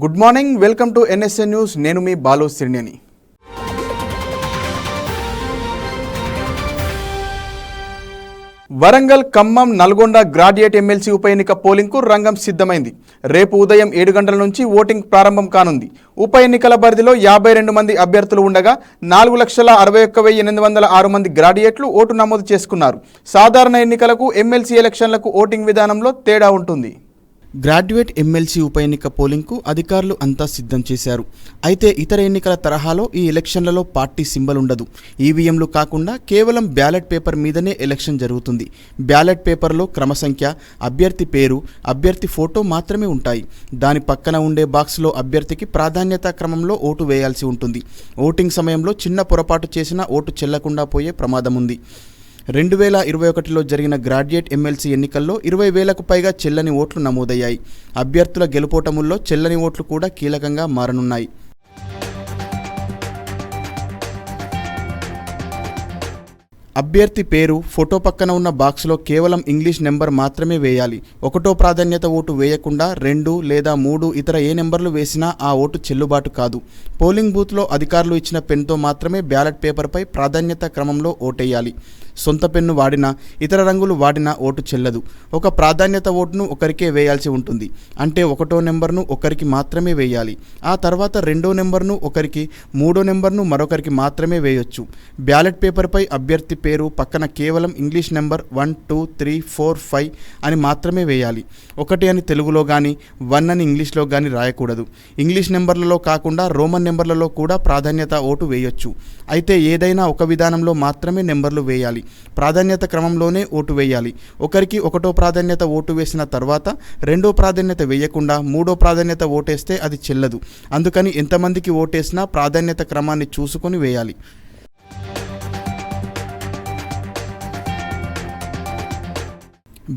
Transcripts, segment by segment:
Good morning, welcome to NSN news. నేను మీ Balu సిరినేని. Warangal, Khammam, Nalgonda graduate MLC ఉప ఎన్నిక పోలింగ్కు రంగం సిద్ధమైంది. రేపు ఉదయం 7 గంటల నుంచి ఓటింగ్ ప్రారంభం కానుంది. ఉప ఎన్నికల పరిధిలో 52 మంది అభ్యర్థులు ఉండగా 4,61,806 మంది గ్రాడ్యుయేట్లు ఓటు నమోదు చేసుకున్నారు. సాధారణ ఎన్నికలకు ఎమ్మెల్సీ ఎలక్షన్లకు ఓటింగ్ విధానంలో తేడా ఉంటుంది. గ్రాడ్యుయేట్ ఎమ్మెల్సీ ఉప ఎన్నిక పోలింగ్కు అధికారులు అంతా సిద్ధం చేశారు. అయితే ఇతర ఎన్నికల తరహాలో ఈ ఎలక్షన్లలో పార్టీ సింబల్ ఉండదు. ఈవీఎంలు కాకుండా కేవలం బ్యాలెట్ పేపర్ మీదనే ఎలక్షన్ జరుగుతుంది. బ్యాలెట్ పేపర్లో క్రమసంఖ్య, అభ్యర్థి పేరు, అభ్యర్థి ఫోటో మాత్రమే ఉంటాయి. దాని పక్కన ఉండే బాక్స్లో అభ్యర్థికి ప్రాధాన్యత క్రమంలో ఓటు వేయాల్సి ఉంటుంది. ఓటింగ్ సమయంలో చిన్న పొరపాటు చేసినా ఓటు చెల్లకుండా పోయే ప్రమాదం ఉంది. 2021లో జరిగిన గ్రాడ్యుయేట్ ఎమ్మెల్సీ ఎన్నికల్లో 20,000కు పైగా చెల్లని ఓట్లు నమోదయ్యాయి. అభ్యర్థుల గెలుపోటముల్లో చెల్లని ఓట్లు కూడా కీలకంగా మారనున్నాయి. అభ్యర్థి పేరు, ఫోటో పక్కన ఉన్న బాక్స్లో కేవలం ఇంగ్లీష్ నెంబర్ మాత్రమే వేయాలి. 1వ ప్రాధాన్యత ఓటు వేయకుండా 2 లేదా 3 ఇతర ఏ నెంబర్లు వేసినా ఆ ఓటు చెల్లుబాటు కాదు. పోలింగ్ బూత్లో అధికారులు ఇచ్చిన పెన్తో మాత్రమే బ్యాలెట్ పేపర్పై ప్రాధాన్యత క్రమంలో ఓటేయాలి. సొంత పెన్ను వాడినా, ఇతర రంగులు వాడినా ఓటు చెల్లదు. ఒక ప్రాధాన్యత ఓటును ఒకరికే వేయాల్సి ఉంటుంది. అంటే 1వ నెంబర్ను ఒకరికి మాత్రమే వేయాలి. ఆ తర్వాత 2వ నెంబర్ను ఒకరికి, 3వ నెంబర్ను మరొకరికి మాత్రమే వేయొచ్చు. బ్యాలెట్ పేపర్పై అభ్యర్థి పేరు పక్కన కేవలం ఇంగ్లీష్ నెంబర్ 1, 2, 3, 4, 5 అని మాత్రమే వేయాలి. 1 అని తెలుగులో కానీ 1 అని ఇంగ్లీష్లో కానీ రాయకూడదు. ఇంగ్లీష్ నెంబర్లలో కాకుండా రోమన్ నెంబర్లలో కూడా ప్రాధాన్యత ఓటు వేయొచ్చు. అయితే ఏదైనా ఒక విధానంలో మాత్రమే నెంబర్లు వేయాలి. ప్రాధాన్యత క్రమంలోనే ఓటు వేయాలి. ఒకరికి 1వ ప్రాధాన్యత ఓటు వేసిన తర్వాత 2వ ప్రాధాన్యత వేయకుండా 3వ ప్రాధాన్యత ఓటేస్తే అది చెల్లదు. అందుకని ఎంతమందికి ఓటేసినా ప్రాధాన్యత క్రమాన్ని చూసుకొని వేయాలి.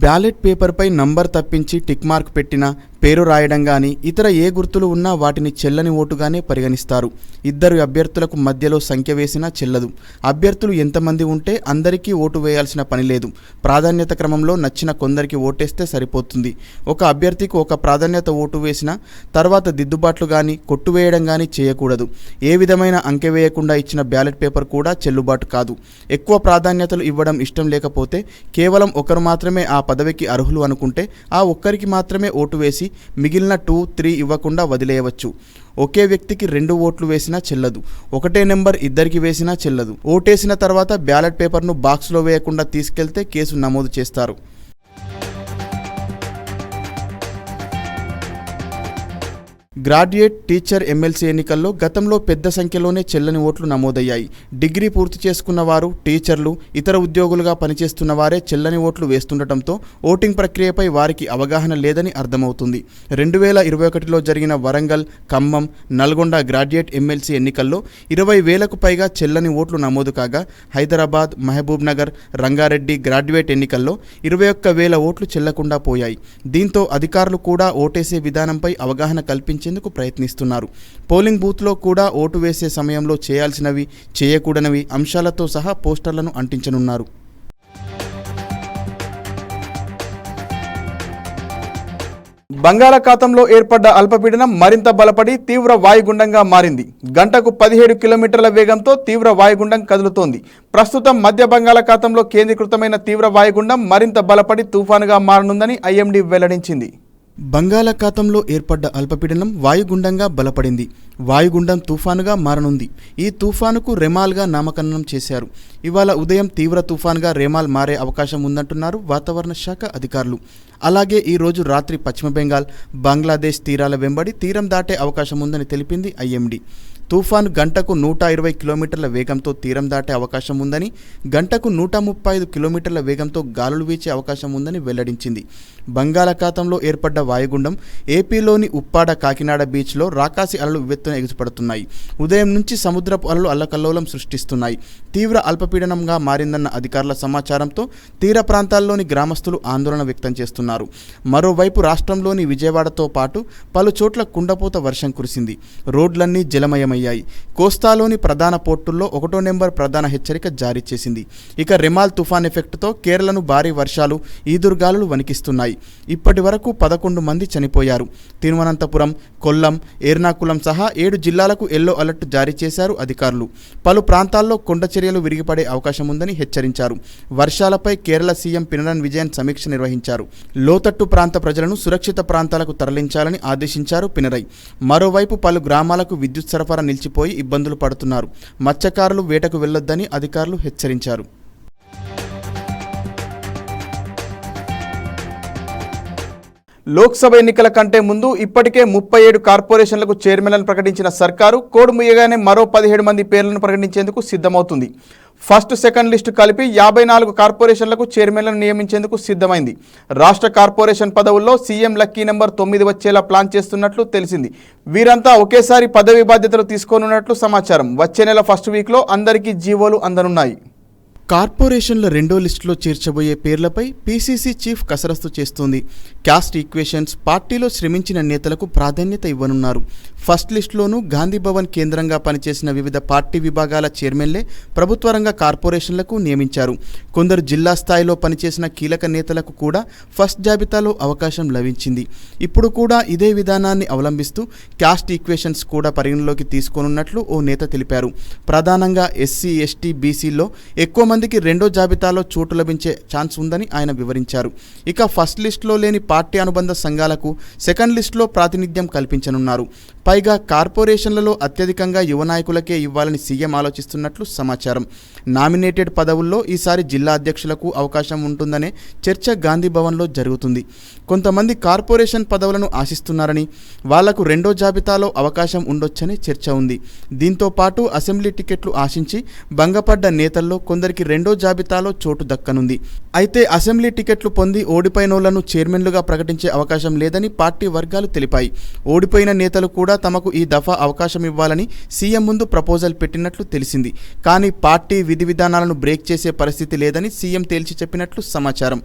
బ్యాలెట్ పేపర్పై నంబర్ తప్పించి టిక్ మార్క్ పెట్టినా, పేరు రాయడం కానీ ఇతర ఏ గుర్తులు ఉన్నా వాటిని చెల్లని ఓటుగానే పరిగణిస్తారు. 2 అభ్యర్థులకు మధ్యలో సంఖ్య వేసినా చెల్లదు. అభ్యర్థులు ఎంతమంది ఉంటే అందరికీ ఓటు వేయాల్సిన పని లేదు. ప్రాధాన్యత క్రమంలో నచ్చిన కొందరికి ఓటేస్తే సరిపోతుంది. ఒక అభ్యర్థికి ఒక ప్రాధాన్యత ఓటు వేసినా తర్వాత దిద్దుబాట్లు కానీ కొట్టువేయడం కానీ చేయకూడదు. ఏ విధమైన అంకె వేయకుండా ఇచ్చిన బ్యాలెట్ పేపర్ కూడా చెల్లుబాటు కాదు. ఎక్కువ ప్రాధాన్యతలు ఇవ్వడం ఇష్టం లేకపోతే కేవలం ఒకరు మాత్రమే ఆ పదవికి అర్హులు అనుకుంటే ఆ ఒక్కరికి మాత్రమే ఓటు వేసి మిగిలిన 2, 3 ఇవ్వకుండా వదిలేయవచ్చు. ఒకే వ్యక్తికి 2 ఓట్లు వేసినా చెల్లదు. 1 నెంబర్ ఇద్దరికి వేసినా చెల్లదు. ఓటేసిన తర్వాత బ్యాలెట్ పేపర్ను బాక్స్లో వేయకుండా తీసుకెళ్తే కేసు నమోదు చేస్తారు. గ్రాడ్యుయేట్, టీచర్ ఎమ్మెల్సీ ఎన్నికల్లో గతంలో పెద్ద సంఖ్యలోనే చెల్లని ఓట్లు నమోదయ్యాయి. డిగ్రీ పూర్తి చేసుకున్న వారు, టీచర్లు, ఇతర ఉద్యోగులుగా పనిచేస్తున్న వారే చెల్లని ఓట్లు వేస్తుండటంతో ఓటింగ్ ప్రక్రియపై వారికి అవగాహన లేదని అర్థమవుతుంది. 2021లో జరిగిన వరంగల్, ఖమ్మం, నల్గొండ గ్రాడ్యుయేట్ ఎమ్మెల్సీ ఎన్నికల్లో 20,000కు పైగా చెల్లని ఓట్లు నమోదు కాగా హైదరాబాద్, మహబూబ్ నగర్, రంగారెడ్డి గ్రాడ్యుయేట్ ఎన్నికల్లో 21,000 ఓట్లు చెల్లకుండా పోయాయి. దీంతో అధికారులు కూడా ఓటేసే విధానంపై అవగాహన కల్పించేందుకు ప్రయత్నిస్తున్నారు. పోలింగ్ బూత్లో కూడా ఓటు వేసే సమయంలో చేయాల్సినవి, చేయకూడనివి అంశాలతో సహా పోస్టర్లను అంటించనున్నారు. బంగాళాఖాతంలో ఏర్పడ్డ అల్పపీడనం మరింత బలపడి తీవ్ర వాయుగుండంగా మారింది. గంటకు 17 కిలోమీటర్ల వేగంతో తీవ్ర వాయుగుండం కదులుతోంది. ప్రస్తుతం మధ్య బంగాళాఖాతంలో కేంద్రీకృతమైన తీవ్ర వాయుగుండం మరింత బలపడి తుఫానుగా మారనుందని ఐఎండీ వెల్లడించింది. బంగాళాఖాతంలో ఏర్పడ్డ అల్పపీడనం వాయుగుండంగా బలపడింది. వాయుగుండం తుఫానుగా మారనుంది. ఈ తుఫానుకు రెమాల్గా నామకరణం చేశారు. ఇవాళ ఉదయం తీవ్ర తుఫాన్గా రెమాల్ మారే అవకాశం ఉందంటున్నారు వాతావరణ శాఖ అధికారులు. అలాగే ఈరోజు రాత్రి పశ్చిమ బెంగాల్, బంగ్లాదేశ్ తీరాల వెంబడి తీరం దాటే అవకాశం ఉందని తెలిపింది ఐఎండీ. తుఫాను గంటకు 120 కిలోమీటర్ల వేగంతో తీరం దాటే అవకాశం ఉందని, గంటకు 135 కిలోమీటర్ల వేగంతో గాలులు వీచే అవకాశం ఉందని వెల్లడించింది. బంగాళాఖాతంలో ఏర్పడ్డ వాయుగుండం ఏపీలోని ఉప్పాడ, కాకినాడ బీచ్లో రాకాసి అలలు ఉవ్వెత్తున ఎగిసిపడుతున్నాయి. ఉదయం నుంచి సముద్రపు అలలు అల్లకల్లోలం సృష్టిస్తున్నాయి. తీవ్ర అల్పపీడనంగా మారిందన్న అధికారుల సమాచారంతో తీర ప్రాంతాల్లోని గ్రామస్తులు ఆందోళన వ్యక్తం చేస్తున్నారు. మరోవైపు రాష్ట్రంలోని విజయవాడతో పాటు పలు చోట్ల కుండపోత వర్షం కురిసింది. రోడ్లన్నీ జలమయమయ్యాయి. సిద్ధమయ్యాయి. కోస్తాలోని ప్రధాన పోర్టుల్లో 1వ నెంబర్ ప్రధాన హెచ్చరిక జారీ చేసింది. ఇక రెమాల్ తుఫాన్ ఎఫెక్ట్తో కేరళను భారీ వర్షాలు, ఈదురుగాలులు వణికిస్తున్నాయి. ఇప్పటి వరకు 11 మంది చనిపోయారు. తిరువనంతపురం, కొల్లం, ఎర్నాకుళం సహా 7 జిల్లాలకు ఎల్లో అలర్ట్ జారీ చేశారు అధికారులు. పలు ప్రాంతాల్లో కొండ చర్యలు విరిగిపడే అవకాశం ఉందని హెచ్చరించారు. వర్షాలపై కేరళ సీఎం పినరయ్ విజయన్ సమీక్ష నిర్వహించారు. లోతట్టు ప్రాంత ప్రజలను సురక్షిత ప్రాంతాలకు తరలించాలని ఆదేశించారు పినరయ్. మరోవైపు పలు గ్రామాలకు విద్యుత్ సరఫరా నిలిచిపోయి ఇబ్బందులు పడుతున్నారు. మత్స్యకారులు వేటకు వెళ్లొద్దని అధికారులు హెచ్చరించారు. లోక్సభ ఎన్నికల కంటే ముందు ఇప్పటికే 37 కార్పొరేషన్లకు చైర్మన్లను ప్రకటించిన సర్కారు కోడ్ ముయ్యగానే మరో 17 మంది పేర్లను ప్రకటించేందుకు సిద్ధమవుతుంది. ఫస్ట్, సెకండ్ లిస్టు కలిపి 54 కార్పొరేషన్లకు చైర్మన్లను నియమించేందుకు సిద్ధమైంది. రాష్ట్ర కార్పొరేషన్ పదవుల్లో సీఎం లక్కీ నెంబర్ 9 వచ్చేలా ప్లాన్ చేస్తున్నట్లు తెలిసింది. వీరంతా ఒకేసారి పదవి బాధ్యతలు తీసుకోనున్నట్లు సమాచారం. వచ్చే నెల ఫస్ట్ వీక్లో అందరికీ జీవోలు అందనున్నాయి. కార్పొరేషన్ల 2వ లిస్టులో చేర్చబోయే పేర్లపై పీసీసీ చీఫ్ కసరత్తు చేస్తోంది. క్యాస్ట్ ఈక్వేషన్స్, పార్టీలో శ్రమించిన నేతలకు ప్రాధాన్యత ఇవ్వనున్నారు. ఫస్ట్ లిస్టులోనూ గాంధీ భవన్ కేంద్రంగా పనిచేసిన వివిధ పార్టీ విభాగాల చైర్మన్లే ప్రభుత్వ రంగ కార్పొరేషన్లకు నియమించారు. కొందరు జిల్లా స్థాయిలో పనిచేసిన కీలక నేతలకు కూడా ఫస్ట్ జాబితాలో అవకాశం లభించింది. ఇప్పుడు కూడా ఇదే విధానాన్ని అవలంబిస్తూ క్యాస్ట్ ఈక్వేషన్స్ కూడా పరిగణలోకి తీసుకోనున్నట్లు ఓ నేత తెలిపారు. ప్రధానంగా ఎస్సీ, ఎస్టీ, బీసీల్లో ఎక్కువ మందికి 2వ జాబితాలో చోటు లభించే ఛాన్స్ ఉందని ఆయన వివరించారు. ఇక ఫస్ట్ లిస్టులో లేని పార్టీ అనుబంధ సంఘాలకు సెకండ్ లిస్టులో ప్రాతినిధ్యం కల్పించనున్నారు. పైగా కార్పొరేషన్లలో అత్యధికంగా యువ నాయకులకే ఇవ్వాలని సీఎం ఆలోచిస్తున్నట్లు సమాచారం. నామినేటెడ్ పదవుల్లో ఈసారి జిల్లా అధ్యక్షులకు అవకాశం ఉంటుందనే చర్చ గాంధీ భవన్లో జరుగుతుంది. కొంతమంది కార్పొరేషన్ పదవులను ఆశిస్తున్నారని, వాళ్లకు 2వ జాబితాలో అవకాశం ఉండొచ్చనే చర్చ ఉంది. దీంతో పాటు అసెంబ్లీ టికెట్లు ఆశించి భంగపడ్డ నేతల్లో కొందరికి 2వ జాబితాలో చోటు దక్కనుంది. అయితే అసెంబ్లీ టికెట్లు పొంది ఓడిపోయినోళ్లను చైర్మన్లుగా ప్రకటించే అవకాశం లేదని పార్టీ వర్గాలు తెలిపాయి. ఓడిపోయిన నేతలు కూడా తమకు ఈ దఫా అవకాశం ఇవ్వాలని సీఎం ముందు ప్రపోజల్ పెట్టినట్లు తెలిసింది. కానీ పార్టీ విధి విధానాలను బ్రేక్ చేసే పరిస్థితి లేదని సీఎం తేల్చి చెప్పినట్లు సమాచారం.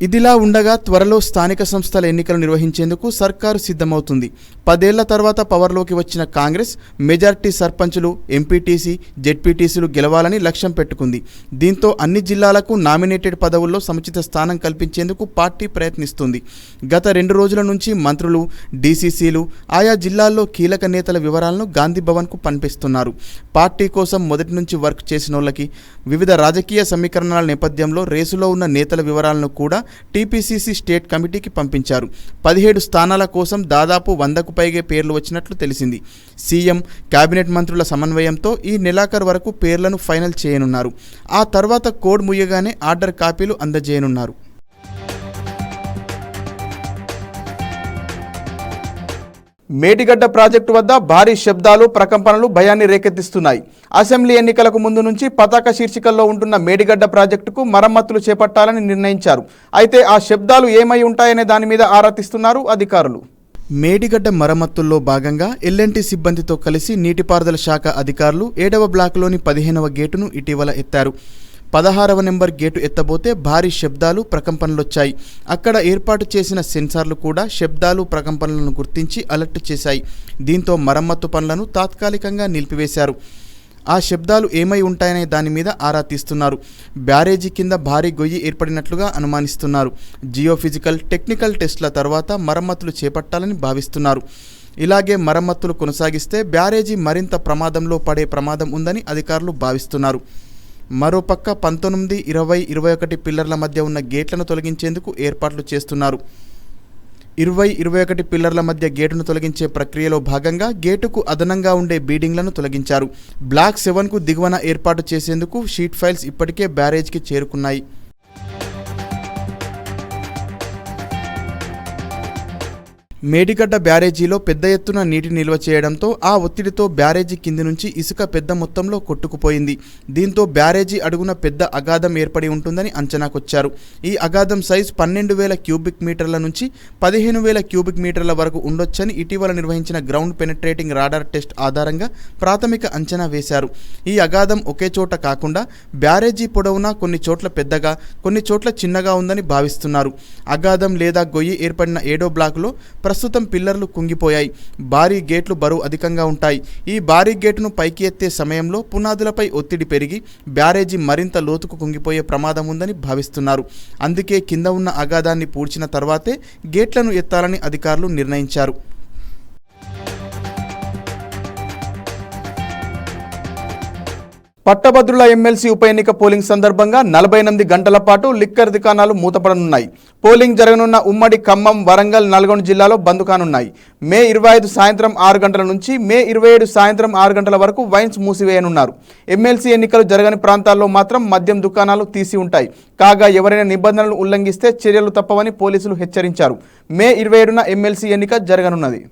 ఇదిలా ఉండగా త్వరలో స్థానిక సంస్థల ఎన్నికలు నిర్వహించేందుకు సర్కారు సిద్ధమవుతుంది. 10 ఏళ్ల తర్వాత పవర్లోకి వచ్చిన కాంగ్రెస్ మెజార్టీ సర్పంచులు, ఎంపీటీసీ, జెడ్పీటీసీలు గెలవాలని లక్ష్యం పెట్టుకుంది. దీంతో అన్ని జిల్లాలకు నామినేటెడ్ పదవుల్లో సముచిత స్థానం కల్పించేందుకు పార్టీ ప్రయత్నిస్తుంది. గత 2 రోజుల నుంచి మంత్రులు, డీసీసీలు ఆయా జిల్లాల్లో కీలక నేతల వివరాలను గాంధీ భవన్కు పంపిస్తున్నారు. పార్టీ కోసం మొదటి నుంచి వర్క్ చేసినోళ్లకి, వివిధ రాజకీయ సమీకరణాల నేపథ్యంలో రేసులో ఉన్న నేతల వివరాలను కూడా టీపీసీసీ స్టేట్ కమిటీకి పంపించారు. 17 స్థానాల కోసం దాదాపు 100కు పైగా పేర్లు వచ్చినట్లు తెలిసింది. సీఎం, కేబినెట్ మంత్రుల సమన్వయంతో ఈ నెలాఖరు వరకు పేర్లను ఫైనల్ చేయనున్నారు. ఆ తర్వాత కోడ్ ముయ్యగానే ఆర్డర్ కాపీలు అందజేయనున్నారు. మేడిగడ్డ ప్రాజెక్టు వద్ద భారీ శబ్దాలు, ప్రకంపనలు భయాన్ని రేకెత్తిస్తున్నాయి. అసెంబ్లీ ఎన్నికలకు ముందు నుంచి పతాక శీర్షికల్లో ఉంటున్న మేడిగడ్డ ప్రాజెక్టుకు మరమ్మతులు చేపట్టాలని నిర్ణయించారు. అయితే ఆ శబ్దాలు ఏమై ఉంటాయనే దాని మీద ఆరా తీస్తున్నారు అధికారులు. మేడిగడ్డ మరమ్మతుల్లో భాగంగా ఎల్ఎన్టీ సిబ్బందితో కలిసి నీటిపారుదల శాఖ అధికారులు 7వ బ్లాక్లోని 15వ గేటును ఇటీవల ఎత్తారు. 16వ నెంబర్ గేటు ఎత్తబోతే భారీ శబ్దాలు, ప్రకంపనలొచ్చాయి. అక్కడ ఏర్పాటు చేసిన సెన్సార్లు కూడా శబ్దాలు, ప్రకంపనలను గుర్తించి అలర్ట్ చేశాయి. దీంతో మరమ్మత్తు పనులను తాత్కాలికంగా నిలిపివేశారు. ఆ శబ్దాలు ఏమై ఉంటాయనే దాని మీద ఆరా తీస్తున్నారు. బ్యారేజీ కింద భారీ గొయ్యి ఏర్పడినట్లుగా అనుమానిస్తున్నారు. జియోఫిజికల్, టెక్నికల్ టెస్టుల తర్వాత మరమ్మతులు చేపట్టాలని భావిస్తున్నారు. ఇలాగే మరమ్మతులు కొనసాగిస్తే బ్యారేజీ మరింత ప్రమాదంలో పడే ప్రమాదం ఉందని అధికారులు భావిస్తున్నారు. మరోపక్క 19, 20, 21 పిల్లర్ల మధ్య ఉన్న గేట్లను తొలగించేందుకు ఏర్పాట్లు చేస్తున్నారు. 20, 21 పిల్లర్ల మధ్య గేటును తొలగించే ప్రక్రియలో భాగంగా గేటుకు అదనంగా ఉండే బీడింగ్లను తొలగించారు. బ్లాక్ 7కు దిగువన ఏర్పాటు చేసేందుకు షీట్ ఫైల్స్ ఇప్పటికే బ్యారేజ్కి చేరుకున్నాయి. మేడిగడ్డ బ్యారేజీలో పెద్ద ఎత్తున నీటి నిల్వ చేయడంతో ఆ ఒత్తిడితో బ్యారేజీ కింది నుంచి ఇసుక పెద్ద మొత్తంలో కొట్టుకుపోయింది. దీంతో బ్యారేజీ అడుగున పెద్ద అగాధం ఏర్పడి ఉంటుందని అంచనాకొచ్చారు. ఈ అగాధం సైజ్ 12,000 క్యూబిక్ మీటర్ల నుంచి 15,000 క్యూబిక్ మీటర్ల వరకు ఉండొచ్చని ఇటీవల నిర్వహించిన గ్రౌండ్ పెనెట్రేటింగ్ రాడార్ టెస్ట్ ఆధారంగా ప్రాథమిక అంచనా వేశారు. ఈ అగాధం ఒకే చోట కాకుండా బ్యారేజీ పొడవునా కొన్ని చోట్ల పెద్దగా, కొన్ని చోట్ల చిన్నగా ఉందని భావిస్తున్నారు. అగాధం లేదా గొయ్యి ఏర్పడిన 7వ బ్లాకులో ప్రస్తుతం పిల్లర్లు కుంగిపోయాయి. భారీ గేట్లు బరువు అధికంగా ఉంటాయి. ఈ భారీ గేటును పైకి ఎత్తే సమయంలో పునాదులపై ఒత్తిడి పెరిగి బ్యారేజీ మరింత లోతుకు కుంగిపోయే ప్రమాదం ఉందని భావిస్తున్నారు. అందుకే కింద ఉన్న అగాధాన్ని పూడ్చిన తర్వాతే గేట్లను ఎత్తాలని అధికారులు నిర్ణయించారు. పట్టభద్రుల ఎమ్మెల్సీ ఉప ఎన్నిక పోలింగ్ సందర్భంగా 48 గంటల పాటు లిక్కర్ దుకాణాలు మూతపడనున్నాయి. పోలింగ్ జరగనున్న ఉమ్మడి ఖమ్మం, వరంగల్, నల్గొండ జిల్లాలో బంద్ కానున్నాయి. మే 25 సాయంత్రం 6 గంటల నుంచి మే 27 సాయంత్రం 6 గంటల వరకు వైన్స్ మూసివేయనున్నారు. ఎమ్మెల్సీ ఎన్నికలు జరగని ప్రాంతాల్లో మాత్రం మద్యం దుకాణాలు తీసి ఉంటాయి. కాగా ఎవరైనా నిబంధనలు ఉల్లంఘిస్తే చర్యలు తప్పవని పోలీసులు హెచ్చరించారు. మే 27న ఎమ్మెల్సీ ఎన్నిక జరగనున్నది.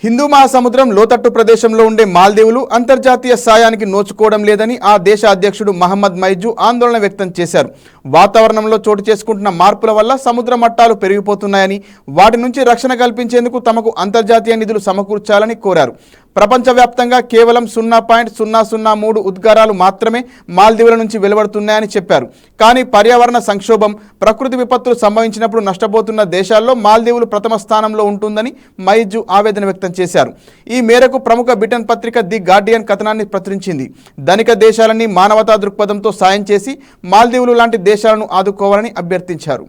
హిందూ మహాసముద్రం లోతట్టు ప్రదేశంలో ఉండే మాల్దీవులు అంతర్జాతీయ సాయానికి నోచుకోవడం లేదని ఆ దేశ అధ్యక్షుడు మహమ్మద్ మైజు ఆందోళన వ్యక్తం చేశారు. వాతావరణంలో చోటు చేసుకుంటున్న మార్పుల వల్ల సముద్ర మట్టాలు పెరిగిపోతున్నాయని, వాటి నుంచి రక్షణ కల్పించేందుకు తమకు అంతర్జాతీయ నిధులు సమకూర్చాలని కోరారు. ప్రపంచవ్యాప్తంగా కేవలం 0.003 ఉద్గారాలు మాత్రమే మాల్దీవుల నుంచి వెలువడుతున్నాయని చెప్పారు. కానీ పర్యావరణ సంక్షోభం, ప్రకృతి విపత్తులు సంభవించినప్పుడు నష్టపోతున్న దేశాల్లో మాల్దీవులు ప్రథమ స్థానంలో ఉంటుందని మైజు ఆవేదన వ్యక్తం చేశారు. ఈ మేరకు ప్రముఖ బ్రిటన్ పత్రిక ది గార్డియన్ కథనాన్ని ప్రచురించింది. ధనిక దేశాలన్నీ మానవతా దృక్పథంతో సాయం చేసి మాల్దీవులు లాంటి దేశాలను ఆదుకోవాలని అభ్యర్థించారు.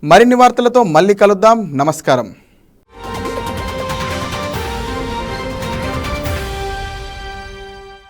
మరిన్ని వార్తలతో మళ్ళీ కలుద్దాం. నమస్కారం.